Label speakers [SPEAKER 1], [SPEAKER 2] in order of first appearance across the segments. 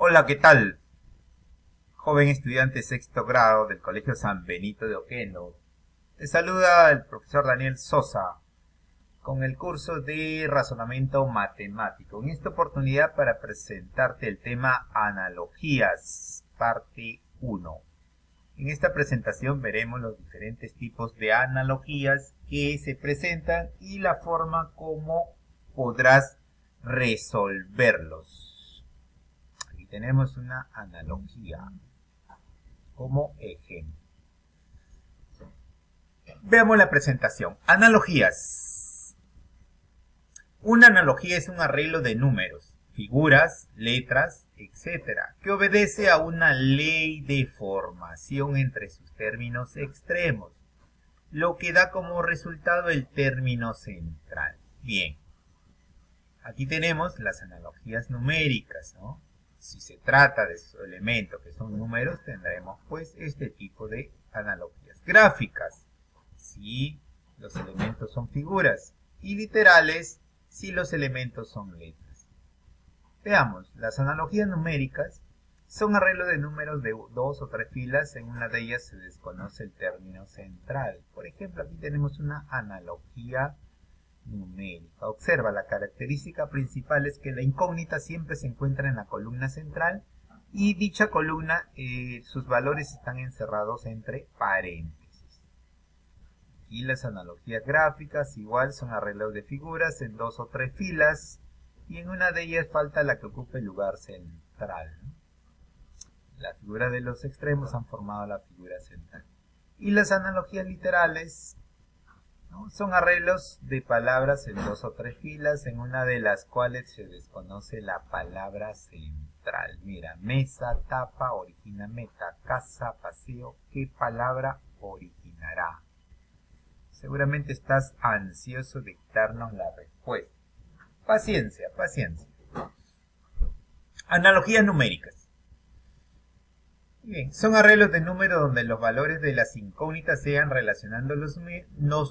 [SPEAKER 1] Hola, ¿qué tal? Joven estudiante sexto grado del Colegio San Benito de Oquendo. Te saluda el profesor Daniel Sosa con el curso de razonamiento matemático. En esta oportunidad para presentarte el tema analogías, parte 1. En esta presentación veremos los diferentes tipos de analogías que se presentan y la forma como podrás resolverlos. Aquí tenemos una analogía como ejemplo. Veamos la presentación. Analogías. Una analogía es un arreglo de números, figuras, letras, etcétera, que obedece a una ley de formación entre sus términos extremos, lo que da como resultado el término central. Bien, aquí tenemos las analogías numéricas, ¿no? Si se trata de elementos que son números, tendremos pues este tipo de analogías. Gráficas, si los elementos son figuras, y literales, si los elementos son letras. Veamos, las analogías numéricas son arreglos de números de 2 o 3 filas, en una de ellas se desconoce el término central. Por ejemplo, aquí tenemos una analogía numérica. Observa, la característica principal es que la incógnita siempre se encuentra en la columna central y dicha columna, sus valores están encerrados entre paréntesis. Y las analogías gráficas igual son arreglos de figuras en 2 o 3 filas y en una de ellas falta la que ocupe el lugar central. Las figuras de los extremos han formado la figura central. Y las analogías literales, ¿no? Son arreglos de palabras en 2 o 3 filas, en una de las cuales se desconoce la palabra central. Mira, mesa, tapa, origina meta, casa, paseo, ¿qué palabra originará? Seguramente estás ansioso de dictarnos la respuesta. Paciencia, paciencia. Analogías numéricas. Bien, son arreglos de números donde los valores de las incógnitas sean relacionando los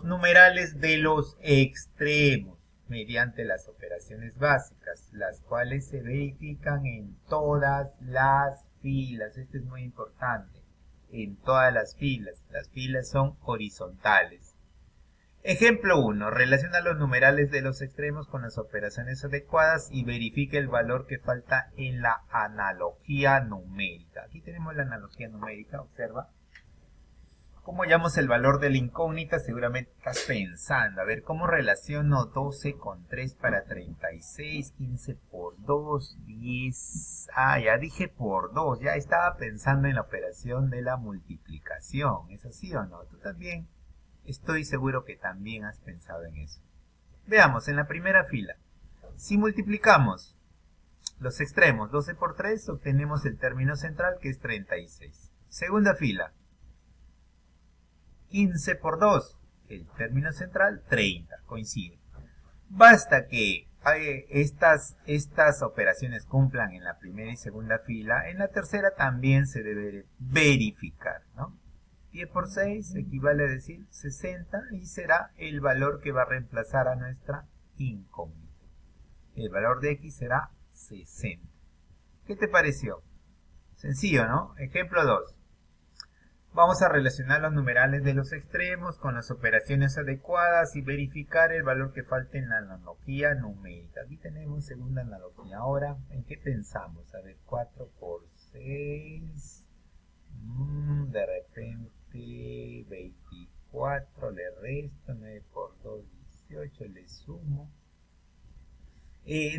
[SPEAKER 1] numerales de los extremos mediante las operaciones básicas, las cuales se verifican en todas las filas. Esto es muy importante. En todas las filas son horizontales. Ejemplo 1. Relaciona los numerales de los extremos con las operaciones adecuadas y verifica el valor que falta en la analogía numérica. Aquí tenemos la analogía numérica, observa. ¿Cómo hallamos el valor de la incógnita? Seguramente estás pensando, a ver, ¿cómo relaciono 12 con 3 para 36? 15 por 2, 10... Ah, ya dije por 2, ya estaba pensando en la operación de la multiplicación. ¿Es así o no? ¿Tú también? Estoy seguro que también has pensado en eso. Veamos, en la primera fila, si multiplicamos los extremos 12 por 3, obtenemos el término central, que es 36. Segunda fila, 15 por 2, el término central, 30. Coincide. Basta que estas operaciones cumplan en la primera y segunda fila, en la tercera también se debe verificar, ¿no? 10 por 6 equivale a decir 60 y será el valor que va a reemplazar a nuestra incógnita. El valor de x será 60. ¿Qué te pareció? Sencillo, ¿no? Ejemplo 2. Vamos a relacionar los numerales de los extremos con las operaciones adecuadas y verificar el valor que falta en la analogía numérica. Aquí tenemos segunda analogía. Ahora, ¿en qué pensamos? A ver, 4 por 6. De repente 24, le resto, 9 por 2, 18, le sumo.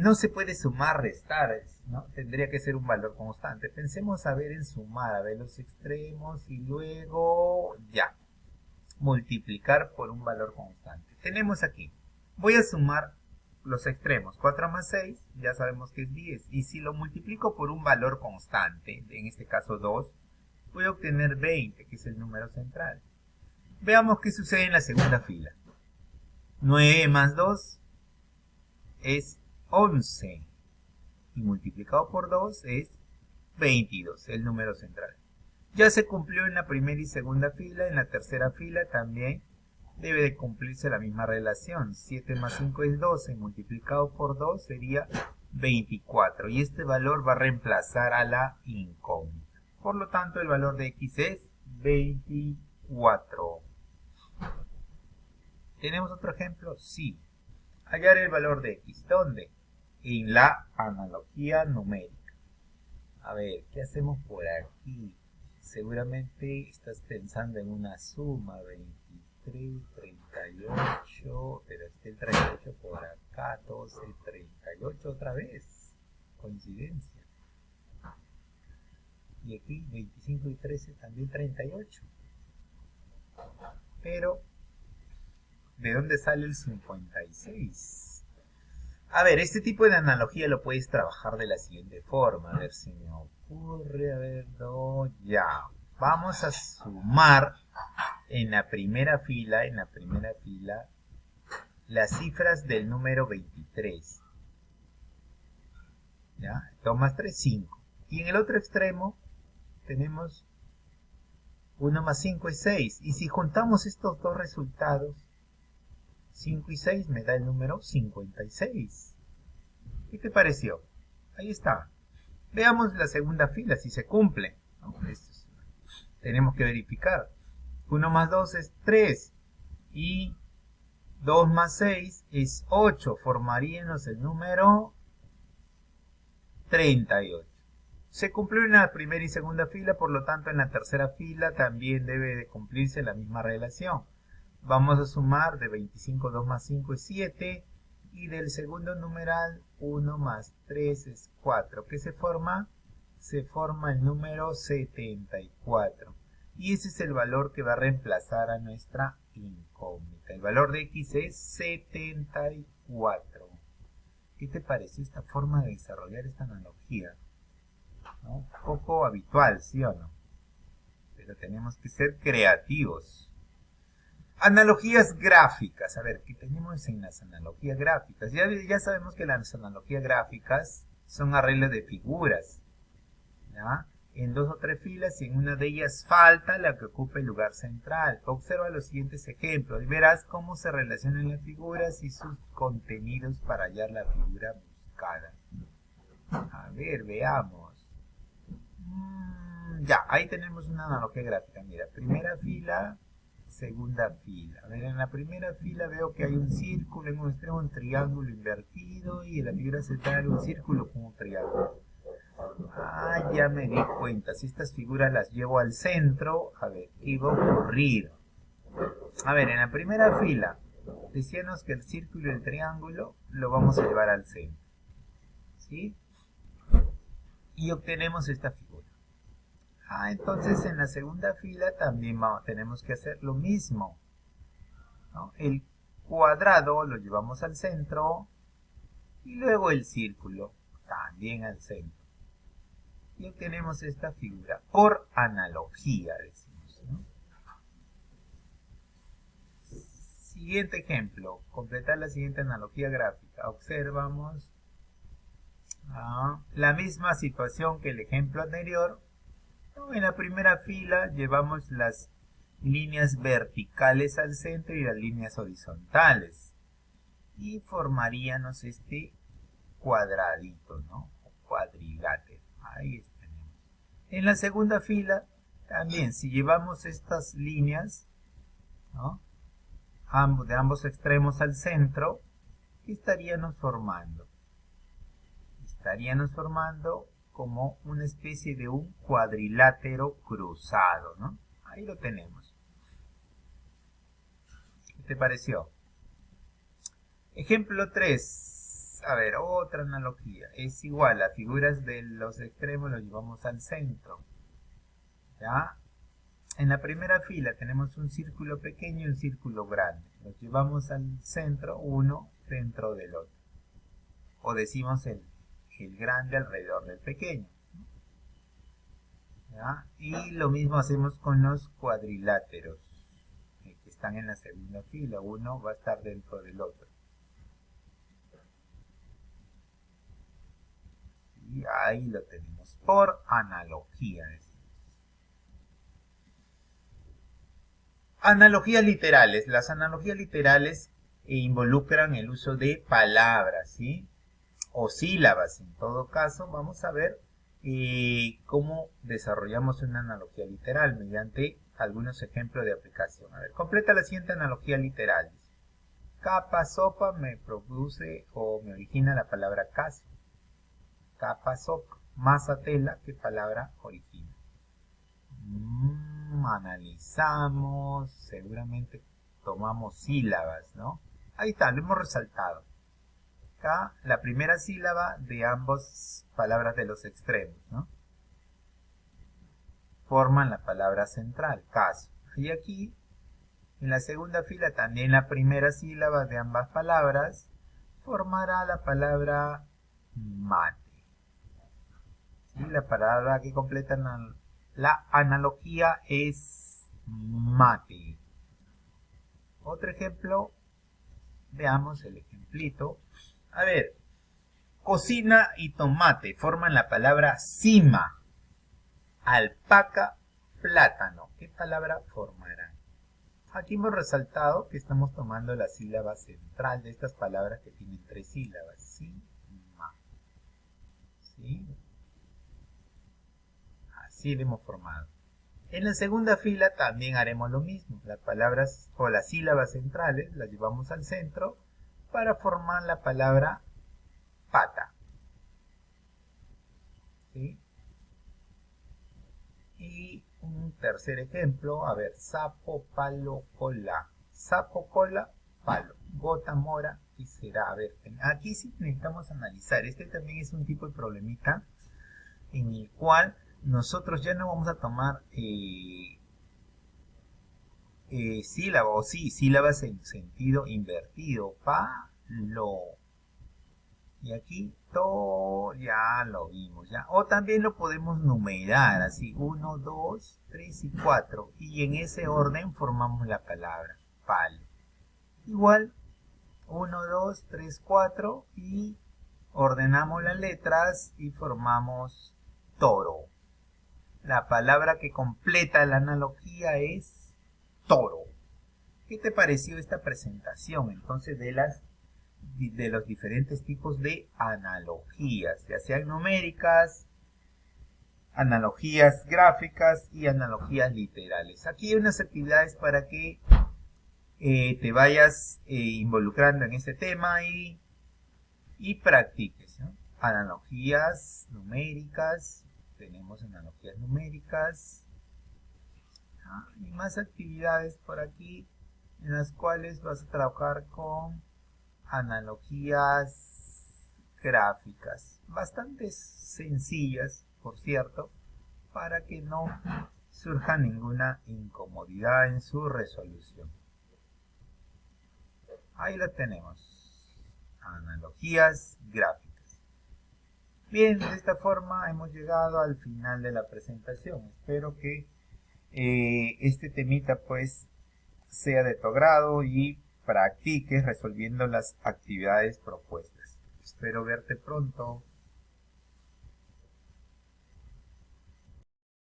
[SPEAKER 1] No se puede sumar, restar, ¿no? Tendría que ser un valor constante. Pensemos a ver en sumar, a ver los extremos y luego ya, multiplicar por un valor constante. Tenemos aquí, voy a sumar los extremos, 4 más 6, ya sabemos que es 10. Y si lo multiplico por un valor constante, en este caso 2, voy a obtener 20, que es el número central. Veamos qué sucede en la segunda fila. 9 más 2 es 11. Y multiplicado por 2 es 22, el número central. Ya se cumplió en la primera y segunda fila. En la tercera fila también debe de cumplirse la misma relación. 7 más 5 es 12. Multiplicado por 2 sería 24. Y este valor va a reemplazar a la incógnita. Por lo tanto, el valor de x es 24. ¿Tenemos otro ejemplo? Sí. Hallar el valor de x. ¿Dónde? En la analogía numérica. A ver, ¿qué hacemos por aquí? Seguramente estás pensando en una suma, 23, 38, pero está el 38 por acá, 12, 38 otra vez. Coincidencia. Y aquí 25 y 13 también 38. Pero, ¿de dónde sale el 56? A ver, este tipo de analogía lo puedes trabajar de la siguiente forma. A ver si me ocurre. A ver, no, ya. Vamos a sumar en la primera fila, las cifras del número 23. ¿Ya? 2 más 3, 5. Y en el otro extremo tenemos 1 más 5 es 6. Y si juntamos estos dos resultados, 5 y 6 me da el número 56. ¿Qué te pareció? Ahí está. Veamos la segunda fila, si se cumple. Tenemos que verificar. 1 más 2 es 3. Y 2 más 6 es 8. Formaríamos el número 38. Se cumplió en la primera y segunda fila, por lo tanto en la tercera fila también debe de cumplirse la misma relación. Vamos a sumar de 25, 2 más 5 es 7. Y del segundo numeral, 1 más 3 es 4. ¿Qué se forma? Se forma el número 74. Y ese es el valor que va a reemplazar a nuestra incógnita. El valor de x es 74. ¿Qué te pareció esta forma de desarrollar esta analogía? ¿No? Un poco habitual, ¿sí o no? Pero tenemos que ser creativos. Analogías gráficas. A ver, ¿qué tenemos en las analogías gráficas? Ya sabemos que las analogías gráficas son arreglos de figuras, ¿ya? En 2 o 3 filas y en una de ellas falta la que ocupa el lugar central. Observa los siguientes ejemplos y verás cómo se relacionan las figuras y sus contenidos para hallar la figura buscada. A ver, veamos. Ya, ahí tenemos una analogía gráfica. Mira, primera fila, segunda fila. A ver, en la primera fila veo que hay un círculo, en un extremo un triángulo invertido y en la figura central un círculo con un triángulo. Ah, ya me di cuenta. Si estas figuras las llevo al centro, a ver, ¿qué va a ocurrir? A ver, en la primera fila decíamos que el círculo y el triángulo lo vamos a llevar al centro, ¿sí? Y obtenemos esta figura. Ah, entonces en la segunda fila también tenemos que hacer lo mismo, ¿no? El cuadrado lo llevamos al centro y luego el círculo también al centro. Y obtenemos esta figura por analogía, decimos, ¿no? Siguiente ejemplo, completar la siguiente analogía gráfica. Observamos la misma situación que el ejemplo anterior. En la primera fila llevamos las líneas verticales al centro y las líneas horizontales. Y formaríamos este cuadradito, ¿no? Cuadrilátero. Ahí tenemos. En la segunda fila, también, si llevamos estas líneas, ¿no? De ambos extremos al centro, ¿qué estaríamos formando? Estaríamos formando como una especie de un cuadrilátero cruzado, ¿no? Ahí lo tenemos. ¿Qué te pareció? Ejemplo 3. A ver, otra analogía. Es igual, las figuras de los extremos los llevamos al centro. ¿Ya? En la primera fila tenemos un círculo pequeño y un círculo grande. Los llevamos al centro, uno dentro del otro. O decimos el grande alrededor del pequeño. ¿Ya? Y lo mismo hacemos con los cuadriláteros que están en la segunda fila. Uno va a estar dentro del otro. Y ahí lo tenemos por analogía. Analogías literales. Las analogías literales involucran el uso de palabras, ¿sí? o sílabas en todo caso, vamos a ver cómo desarrollamos una analogía literal mediante algunos ejemplos de aplicación. A ver, completa la siguiente analogía literal. Capa sopa me produce o me origina la palabra caso. Capa sopa, masa tela, ¿qué palabra origina? Analizamos, seguramente tomamos sílabas, ¿no? Ahí está, lo hemos resaltado. Acá la primera sílaba de ambas palabras de los extremos, ¿no? Forman la palabra central, caso. Y aquí, en la segunda fila, también la primera sílaba de ambas palabras formará la palabra mate. ¿Sí? La palabra que completa la analogía es mate. Otro ejemplo, veamos el ejemplito. A ver, cocina y tomate forman la palabra cima. Alpaca, plátano. ¿Qué palabra formarán? Aquí hemos resaltado que estamos tomando la sílaba central de estas palabras que tienen 3 sílabas. Cima. ¿Sí? Así lo hemos formado. En la segunda fila también haremos lo mismo. Las palabras o las sílabas centrales las llevamos al centro para formar la palabra pata. ¿Sí? Y un tercer ejemplo, a ver, sapo, palo, cola. Sapo, cola, palo. Gota, mora y será. A ver, aquí sí necesitamos analizar. Este también es un tipo de problemita en el cual nosotros ya no vamos a tomar sílabas, o sí, sílabas en sentido invertido. Palo. Y aquí todo ya lo vimos, ¿ya? O también lo podemos numerar, así, 1, 2, 3 y 4. Y en ese orden formamos la palabra palo. Igual, 1, 2, 3, 4 y ordenamos las letras y formamos toro. La palabra que completa la analogía es toro. ¿Qué te pareció esta presentación entonces de los diferentes tipos de analogías, ya sean numéricas, analogías gráficas y analogías literales? Aquí hay unas actividades para que te vayas involucrando en este tema y practiques, ¿no? Analogías numéricas, tenemos analogías numéricas, y más actividades por aquí en las cuales vas a trabajar con analogías gráficas, bastante sencillas, por cierto, para que no surja ninguna incomodidad en su resolución. Ahí lo tenemos, analogías gráficas. Bien, de esta forma hemos llegado al final de la presentación. Espero que este temita pues sea de tu agrado y practiques resolviendo las actividades propuestas. Espero verte pronto.